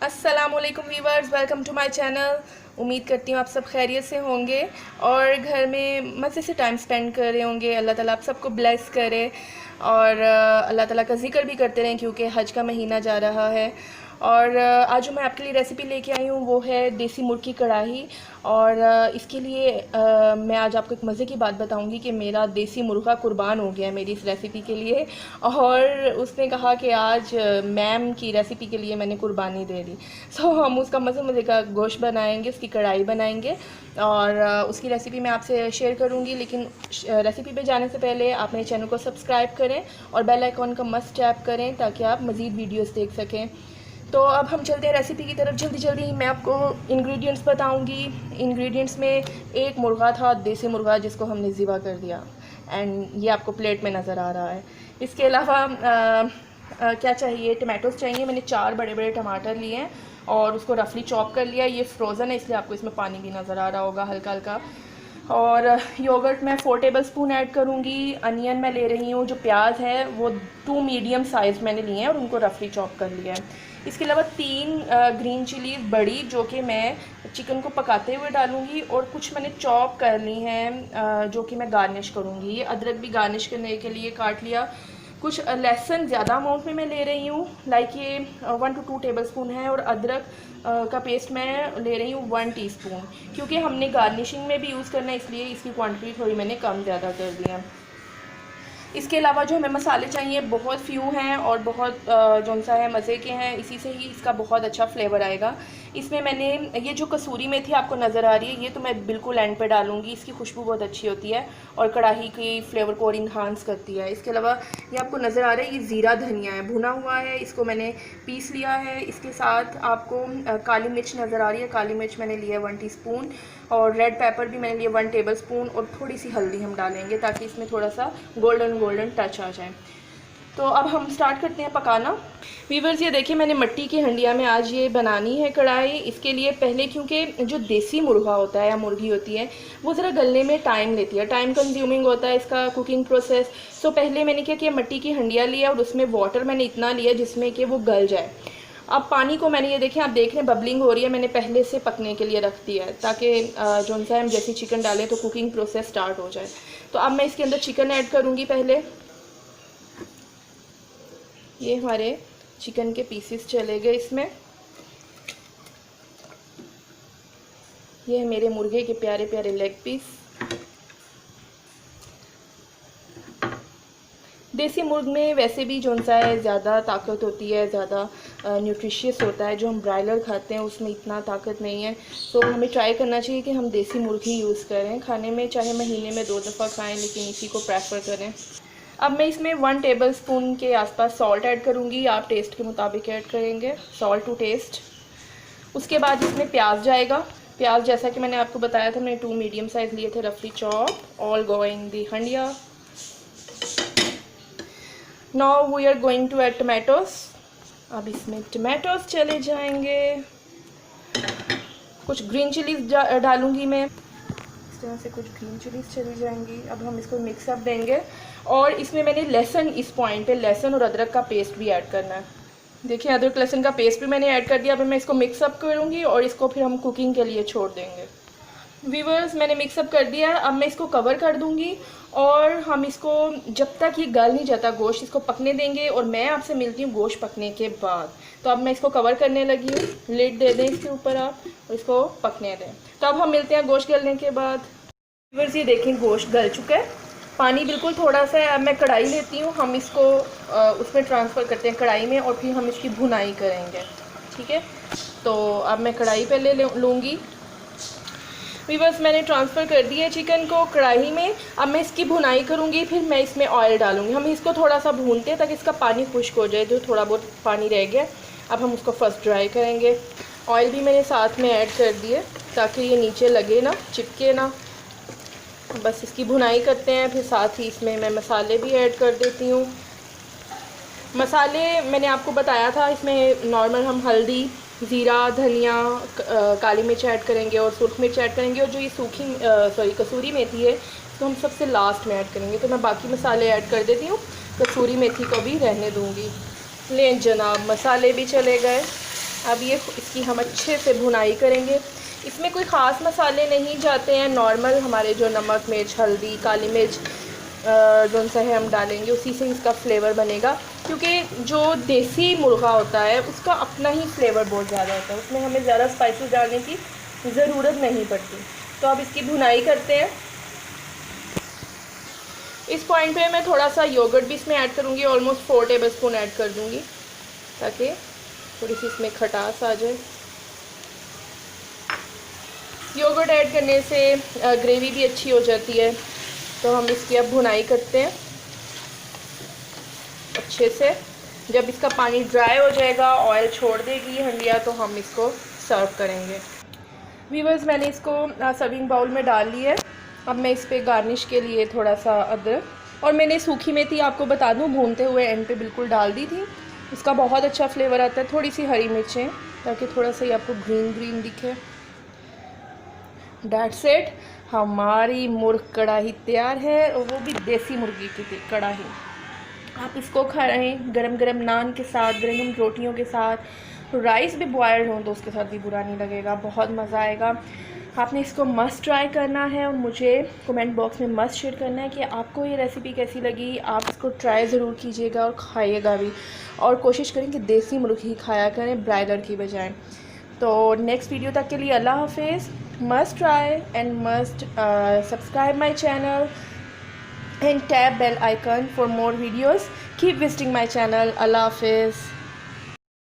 अस्सलामुअलैकुम viewers, welcome to my channel. उम्मीद करती हूँ आप सब खैरियत से होंगे और घर में मज़े से टाइम स्पेंड कर रहे होंगे। अल्लाह ताला आप सबको ब्लेस करे और अल्लाह ताला का जिक्र भी करते रहें क्योंकि हज का महीना जा रहा है। और आज जो मैं आपके लिए रेसिपी लेके आई हूँ वो है देसी मुर्ग की कढ़ाई। और इसके लिए मैं आज आपको एक मज़े की बात बताऊंगी कि मेरा देसी मुर्गा कुर्बान हो गया है मेरी इस रेसिपी के लिए। और उसने कहा कि आज मैम की रेसिपी के लिए मैंने कुर्बानी दे दी। सो हम उसका मज़े मज़े का गोश्त बनाएंगे, उसकी कढ़ाई बनाएंगे और उसकी रेसिपी मैं आपसे शेयर करूंगी। लेकिन रेसिपी पे जाने से पहले आप मेरे चैनल को सब्सक्राइब करें और बेल आइकॉन का मस्ट टैप करें ताकि आप मज़ीद वीडियोस देख सकें। तो अब हम चलते हैं रेसिपी की तरफ। जल्दी जल्दी मैं आपको इंग्रेडिएंट्स बताऊंगी। इंग्रेडिएंट्स में एक मुर्गा था, देसी मुर्गा, जिसको हमने ज़िबा कर दिया एंड ये आपको प्लेट में नज़र आ रहा है। इसके अलावा क्या चाहिए, टमाटोज़ चाहिए। मैंने 4 बड़े बड़े टमाटर लिए हैं और उसको रफली चॉप कर लिया। ये फ्रोज़न है इसलिए आपको इसमें पानी भी नज़र आ रहा होगा हल्का हल्का। और योगर्ट मैं 4 टेबलस्पून ऐड करूँगी। अनियन मैं ले रही हूँ, जो प्याज है वो 2 मीडियम साइज़ मैंने लिए हैं और उनको रफली चॉप कर लिया है। इसके अलावा 3 ग्रीन चिलीज़ बड़ी, जो कि मैं चिकन को पकाते हुए डालूँगी। और कुछ मैंने चॉप कर ली हैं जो कि मैं गार्निश करूँगी। ये अदरक भी गार्निश करने के लिए काट लिया। कुछ लहसुन ज़्यादा अमाउंट में मैं ले रही हूँ, लाइक ये 1 to 2 टेबलस्पून है। और अदरक का पेस्ट मैं ले रही हूँ 1 टीस्पून, क्योंकि हमने गार्निशिंग में भी यूज़ करना है इसलिए इसकी क्वांटिटी थोड़ी मैंने कम ज़्यादा कर दी है। इसके अलावा जो हमें मसाले चाहिए बहुत फ्यू हैं और बहुत जो सा है मज़े के हैं, इसी से ही इसका बहुत अच्छा फ्लेवर आएगा। इसमें मैंने ये जो कसूरी मेथी आपको नज़र आ रही है, ये तो मैं बिल्कुल एंड पे डालूँगी। इसकी खुशबू बहुत अच्छी होती है और कढ़ाई की फ्लेवर को और इन्हांस करती है। इसके अलावा ये आपको नज़र आ रहा है, ये ज़ीरा धनिया है, भुना हुआ है, इसको मैंने पीस लिया है। इसके साथ आपको काली मिर्च नज़र आ रही है, काली मिर्च मैंने लिया है 1 टीस्पून। और रेड पेपर भी मैंने लिया 1 टेबलस्पून। और थोड़ी सी हल्दी हम डालेंगे ताकि इसमें थोड़ा सा गोल्डन गोल्डन टच आ जाए। तो अब हम स्टार्ट करते हैं पकाना। वीवर्स, ये देखिए मैंने मिट्टी की हंडिया में आज ये बनानी है कढ़ाई। इसके लिए पहले, क्योंकि जो देसी मुर्गा होता है या मुर्गी होती है वो ज़रा गलने में टाइम लेती है, टाइम कंज्यूमिंग होता है इसका कुकिंग प्रोसेस। सो पहले मैंने क्या किया, मिट्टी की हंडिया लिया और उसमें वाटर मैंने इतना लिया जिसमें कि वो गल जाए। अब पानी को मैंने, ये देखें आप देख रहे हैं बबलिंग हो रही है, मैंने पहले से पकने के लिए रख दिया है ताकि जो सा हम जैसे चिकन डालें तो कुकिंग प्रोसेस स्टार्ट हो जाए। तो अब मैं इसके अंदर चिकन ऐड करूँगी। पहले ये हमारे चिकन के पीसेस चले गए इसमें। ये है मेरे मुर्गे के प्यारे प्यारे लेग पीस। देसी मुर्ग में वैसे भी जो सा है ज़्यादा ताकत होती है, ज़्यादा न्यूट्रिशियस होता है। जो हम ब्रायलर खाते हैं उसमें इतना ताकत नहीं है। तो हमें ट्राई करना चाहिए कि हम देसी मुर्ग ही यूज़ करें खाने में, चाहे महीने में 2 दफ़ा खाएं, लेकिन इसी को प्रेफर करें। अब मैं इसमें 1 टेबलस्पून के आसपास सॉल्ट ऐड करूँगी। आप टेस्ट के मुताबिक ऐड करेंगे, सॉल्ट टू टेस्ट। उसके बाद इसमें प्याज जाएगा। प्याज जैसा कि मैंने आपको बताया था, मैंने 2 मीडियम साइज़ लिए थे रफली chop, all go in the हंडिया। Now we are going to add tomatoes. अब इसमें टमाटोज चले जाएंगे। कुछ ग्रीन चिलीज डालूंगी मैं, इस तरह से कुछ ग्रीन चिलीज चली जाएंगी। अब हम इसको मिक्सअप देंगे और इसमें मैंने लहसुन, इस पॉइंट पे लहसुन और अदरक का पेस्ट भी ऐड करना है। देखिए अदरक लहसुन का पेस्ट भी मैंने ऐड कर दिया। अब मैं इसको मिक्सअप करूँगी और इसको फिर हम कुकिंग के लिए छोड़ देंगे। वीवर्स, मैंने मिक्सअप कर दिया है। अब मैं इसको कवर कर दूंगी और हम इसको जब तक ये गल नहीं जाता गोश्त, इसको पकने देंगे और मैं आपसे मिलती हूँ गोश्त पकने के बाद। तो अब मैं इसको कवर करने लगी हूँ। लिड दे दें इसके ऊपर आप और इसको पकने दें। तो अब हम मिलते हैं गोश्त गलने के बाद। वीवर्स, ये देखें गोश्त गल चुका है, पानी बिल्कुल थोड़ा सा है। अब मैं कढ़ाई लेती हूँ, हम इसको उसमें ट्रांसफ़र करते हैं कढ़ाई में और फिर हम इसकी भुनाई करेंगे, ठीक है। तो अब मैं कढ़ाई पहले लूँगी। वीवर्स, मैंने ट्रांसफ़र कर दिया चिकन को कढ़ाई में। अब मैं इसकी भुनाई करूँगी, फिर मैं इसमें ऑयल डालूँगी। हम इसको थोड़ा सा भूनते हैं ताकि इसका पानी खुश्क हो जाए, जो थोड़ा बहुत पानी रह गया। अब हम उसको फर्स्ट ड्राई करेंगे। ऑयल भी मैंने साथ में ऐड कर दिए ताकि ये नीचे लगे ना, चिपके ना। बस इसकी भुनाई करते हैं, फिर साथ ही इसमें मैं मसाले भी ऐड कर देती हूँ। मसाले मैंने आपको बताया था, इसमें नॉर्मल हम हल्दी, ज़ीरा, धनिया, काली मिर्च ऐड करेंगे और सुर्ख मिर्च ऐड करेंगे। और जो ये कसूरी मेथी है तो हम सबसे लास्ट में ऐड करेंगे। तो मैं बाकी मसाले ऐड कर देती हूँ, कसूरी मेथी को भी रहने दूँगी। लें जनाब, मसाले भी चले गए। अब ये इसकी हम अच्छे से भुनाई करेंगे। इसमें कोई ख़ास मसाले नहीं जाते हैं, नॉर्मल हमारे जो नमक, मिर्च, हल्दी, काली मिर्च जो सा है हम डालेंगे, उसी से इसका फ्लेवर बनेगा। क्योंकि जो देसी मुर्गा होता है उसका अपना ही फ्लेवर बहुत ज़्यादा होता है, उसमें हमें ज़्यादा स्पाइसेस डालने की ज़रूरत नहीं पड़ती। तो अब इसकी भुनाई करते हैं। इस पॉइंट पे मैं थोड़ा सा योगर्ट भी इसमें ऐड करूँगी, ऑलमोस्ट 4 टेबलस्पून ऐड कर दूँगी, ताकि थोड़ी सी इसमें खटास आ जाए। योगर्ट ऐड करने से ग्रेवी भी अच्छी हो जाती है। तो हम इसकी अब भुनाई करते हैं अच्छे से। जब इसका पानी ड्राई हो जाएगा, ऑयल छोड़ देगी हंडिया, तो हम इसको सर्व करेंगे। व्यूअर्स, मैंने इसको सर्विंग बाउल में डाल लिया है। अब मैं इस पर गार्निश के लिए थोड़ा सा अदरक, और मैंने सूखी मेथी आपको बता दूं भूनते हुए एंड पे बिल्कुल डाल दी थी, इसका बहुत अच्छा फ्लेवर आता है। थोड़ी सी हरी मिर्चें, ताकि थोड़ा सा ये आपको ग्रीन ग्रीन दिखे। डेट्स इट, हमारी मुर्ग कढ़ाई तैयार है, और वो भी देसी मुर्गी की कढ़ाई। आप इसको खाएं गरम गरम नान के साथ, गरम गरम रोटियों के साथ, राइस भी बॉयल्ड हो तो उसके साथ भी बुरा नहीं लगेगा, बहुत मज़ा आएगा। आपने इसको मस्ट ट्राई करना है, और मुझे कमेंट बॉक्स में मस्ट शेयर करना है कि आपको ये रेसिपी कैसी लगी। आप इसको ट्राई ज़रूर कीजिएगा और खाइएगा भी, और कोशिश करें कि देसी मुर्गी खाया करें ब्रायलर की बजाय। तो नेक्स्ट वीडियो तक के लिए अल्लाह हाफिज़। Must try and must subscribe my channel and tap bell icon for more videos. Keep visiting my channel. Allah Hafiz.